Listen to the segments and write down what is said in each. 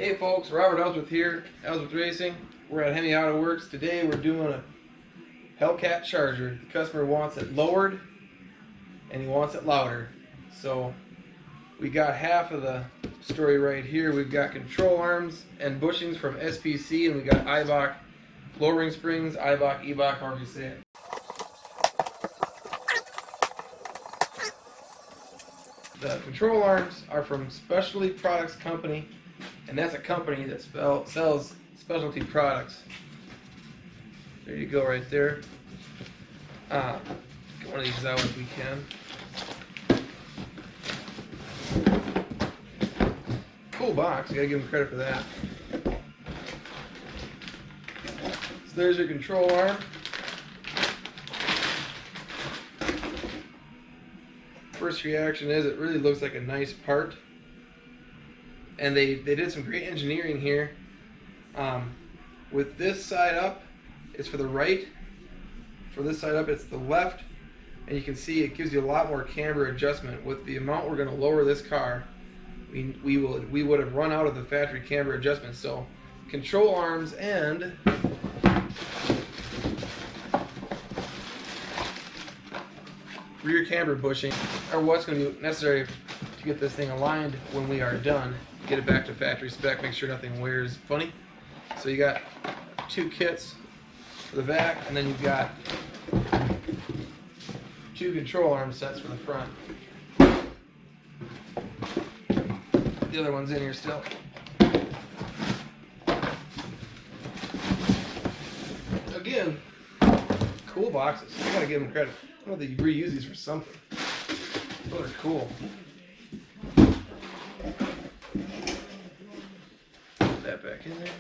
Hey folks, Robert Ellsworth here, Ellsworth Racing. We're at Hemi Auto Works. Today we're doing a Hellcat Charger. The customer wants it lowered and he wants it louder. So we got half of the story right here. We've got control arms and bushings from SPC, and we got IBOC lowering springs, IBOC, EBOC, however you say it. The control arms are from Specialty Products Company, and that's a company that sells specialty products. There you go, right there. Get one of these out if we can. Cool box, you gotta give them credit for that. So there's your control arm. First reaction is it really looks like a nice part, and they did some great engineering here. With this side up, it's for the right. For this side up, it's the left, and you can see it gives you a lot more camber adjustment. With the amount we're going to lower this car, we would have run out of the factory camber adjustment. So control arms and rear camber bushing are what's going to be necessary to get this thing aligned when we are done. Get it back to factory spec, make sure nothing wears funny. So you got two kits for the back, and then you've got two control arm sets for the front. The other one's in here still. Again, cool boxes. I gotta give them credit. I know they reuse these for something. Those are cool. Put that back in there.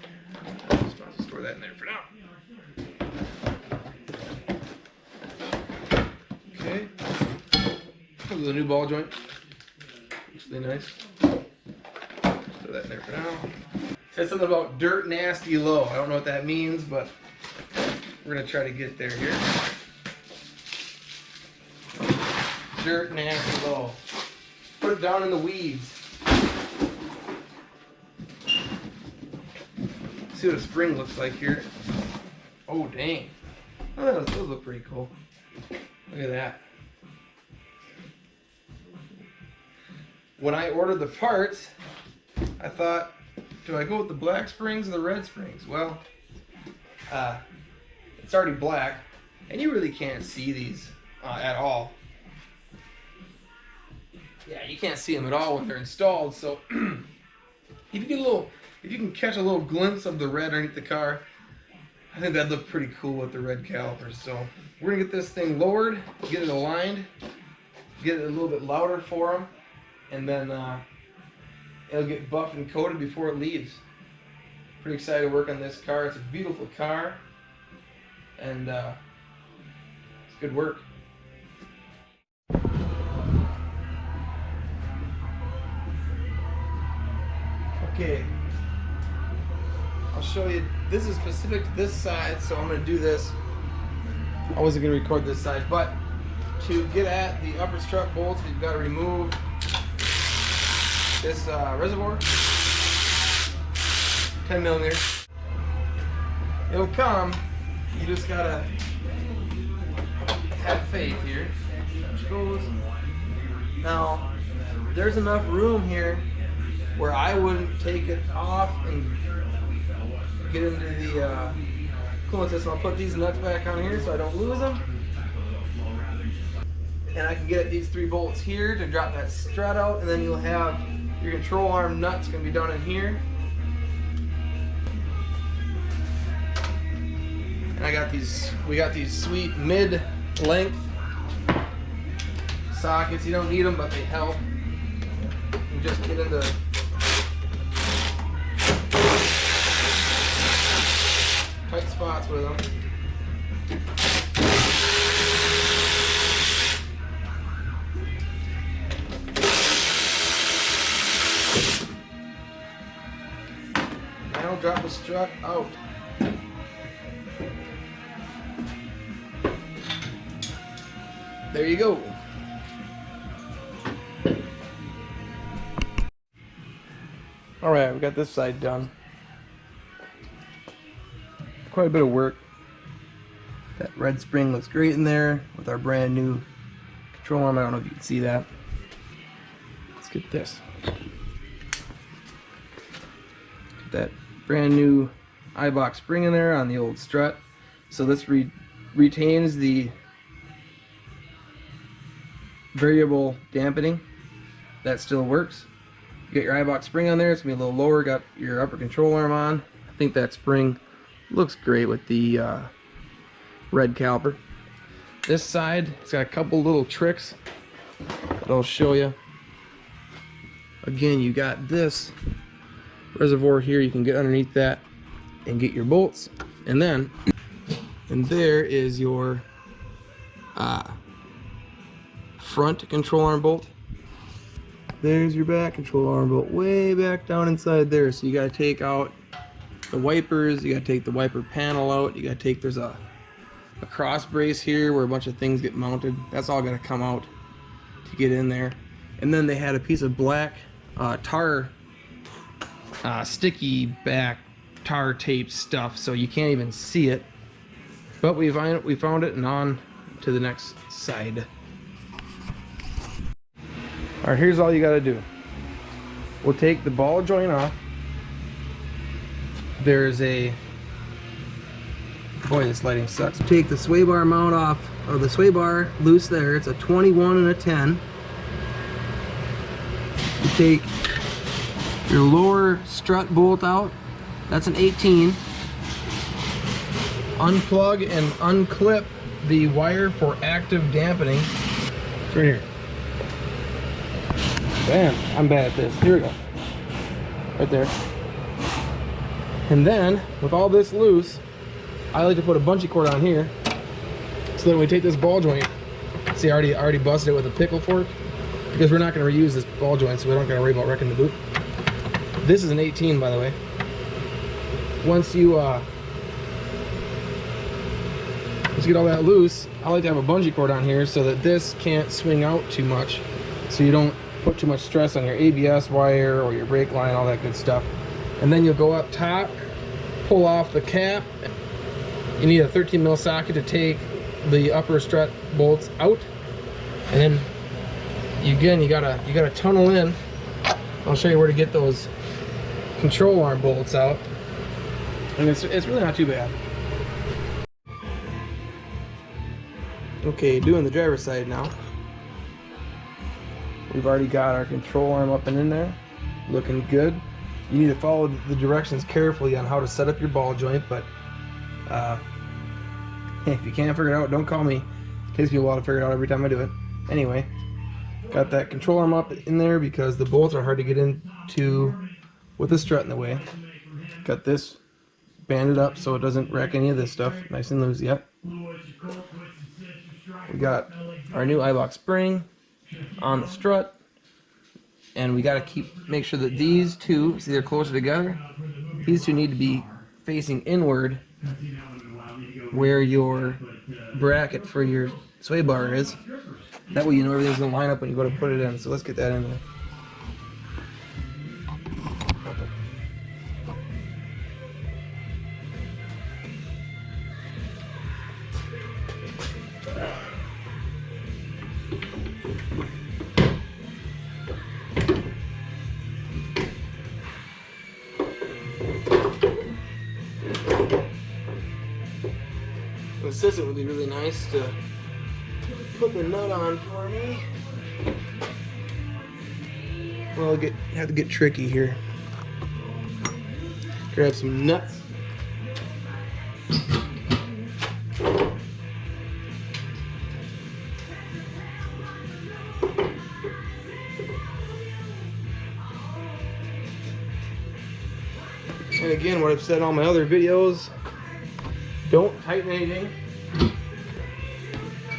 I'm supposed to store that in there for now. Okay. Comes with a new ball joint. Looks really nice. Throw that in there for now. Said something about dirt nasty low. I don't know what that means, but we're gonna try to get there here. Dirt nasty low. Put it down in the weeds. See what a spring looks like here. Oh dang. Oh, those look pretty cool. Look at that. When I ordered the parts, I thought, do I go with the black springs or the red springs? Well, it's already black, and you really can't see these at all. Yeah, you can't see them at all when they're installed. So if you can catch a little glimpse of the red underneath the car, I think that'd look pretty cool with the red calipers. So we're gonna get this thing lowered, get it aligned, get it a little bit louder for them, and then it'll get buffed and coated before it leaves. Pretty excited to work on this car. It's a beautiful car, and it's good work. Okay, I'll show you. This is specific to this side, so I'm going to do this. I wasn't going to record this side, but to get at the upper strut bolts, you've got to remove this reservoir, 10 millimeters. It'll come. You just got to have faith here. Now, there's enough room here where I wouldn't take it off and get into the coolant system. I'll put these nuts back on here so I don't lose them. And I can get these 3 bolts here to drop that strut out, and then you'll have your control arm nuts going to be down in here. And we got these sweet mid-length sockets. You don't need them, but they help. You just get into tight spots with them. Now drop the strut out. There you go. Alright, we got this side done. Quite a bit of work. That red spring looks great in there with our brand new control arm. I don't know if you can see that. Let's get this. Get that brand new eye-box spring in there on the old strut. So this retains the variable dampening. That still works. You get your eye-box spring on there. It's gonna be a little lower. Got your upper control arm on. I think that spring looks great with the red caliper. This side, it's got a couple little tricks that I'll show you. Again, you got this reservoir here. You can get underneath that and get your bolts. And then, and there is your front control arm bolt. There's your back control arm bolt, way back down inside there. So you gotta take out the wipers, you gotta take the wiper panel out, you gotta take, there's a cross brace here where a bunch of things get mounted. That's all gotta come out to get in there. And then they had a piece of black tar, sticky back tar tape stuff, so you can't even see it. But we found it, and on to the next side. Alright, here's all you gotta do. We'll take the ball joint off. There's a, boy, this lighting sucks. Take the sway bar mount off, or the sway bar loose there. It's a 21 and a 10. You take your lower strut bolt out. That's an 18. Unplug and unclip the wire for active dampening. It's right here. Bam, I'm bad at this. Here we go. Right there. And then, with all this loose, I like to put a bungee cord on here, so that when we take this ball joint, see, I already busted it with a pickle fork, because we're not going to reuse this ball joint, so we don't got to worry about wrecking the boot. This is an 18, by the way. Once you get all that loose, I like to have a bungee cord on here so that this can't swing out too much, so you don't put too much stress on your ABS wire or your brake line, all that good stuff. And then you'll go up top, pull off the cap. You need a 13 mil socket to take the upper strut bolts out, and then you gotta tunnel in. I'll show you where to get those control arm bolts out, and it's really not too bad. Okay, doing the driver's side now. We've already got our control arm up and in there, looking good. You need to follow the directions carefully on how to set up your ball joint, but if you can't figure it out, don't call me. It takes me a while to figure it out every time I do it. Anyway, got that control arm up in there because the bolts are hard to get into with the strut in the way. Got this banded up so it doesn't wreck any of this stuff. Nice and loose, yep. We got our new eye-box spring on the strut. And we got to make sure that these two, see, they're closer together. These two need to be facing inward where your bracket for your sway bar is. That way you know everything's going to line up when you go to put it in. So let's get that in there. Assistant would be really nice to put the nut on for me. Well, have to get tricky here. Grab some nuts. And again, what I've said in all my other videos, don't tighten anything.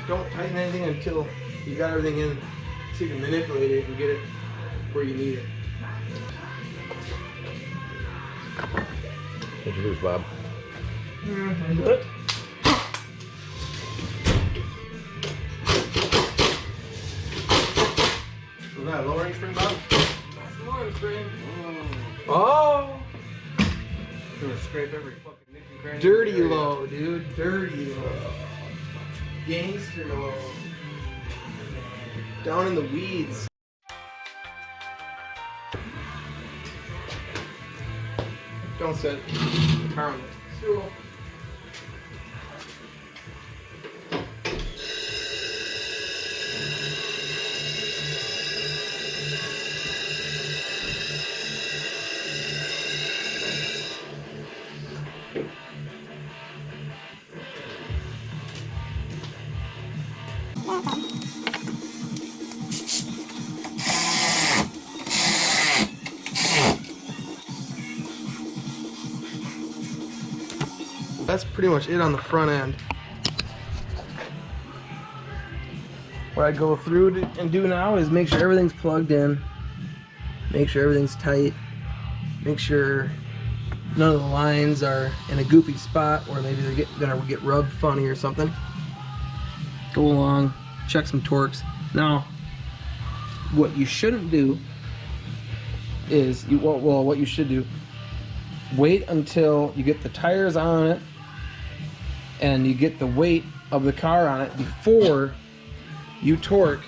Don't tighten anything until you got everything in, so you can manipulate it and get it where you need it. What'd you lose, Bob? Good. Was that a lowering spring, Bob? That's a lowering spring. Oh. Oh! Gonna scrape every fucking nick and cranny. Dirty low, dude. Dirty low. Gangster low. Down in the weeds. Don't set the car on the stool. That's pretty much it on the front end. What I go through and do now is make sure everything's plugged in, make sure everything's tight, make sure none of the lines are in a goofy spot or maybe they're gonna get rubbed funny or something. Go along, check some torques. Now, what you shouldn't do is, what you should do, wait until you get the tires on it and you get the weight of the car on it before you torque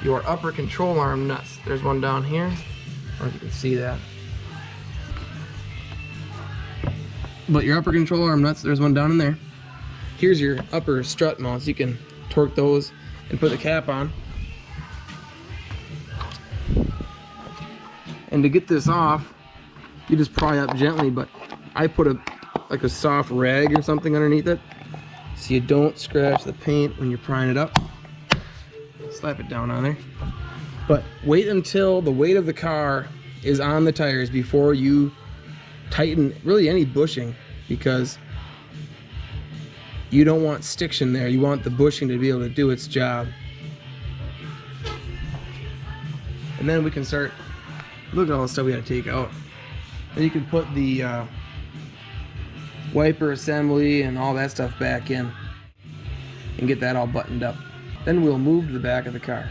your upper control arm nuts. There's one down here. I don't know if you can see that. But your upper control arm nuts, there's one down in there. Here's your upper strut mounts. You can torque those and put the cap on. And to get this off, you just pry up gently, but I put like a soft rag or something underneath it so you don't scratch the paint when you're prying it up. Slap it down on there. But wait until the weight of the car is on the tires before you tighten really any bushing, because you don't want stiction there. You want the bushing to be able to do its job. And then we can start, look at all the stuff we got to take out. Then you can put the wiper assembly and all that stuff back in and get that all buttoned up. Then we'll move to the back of the car.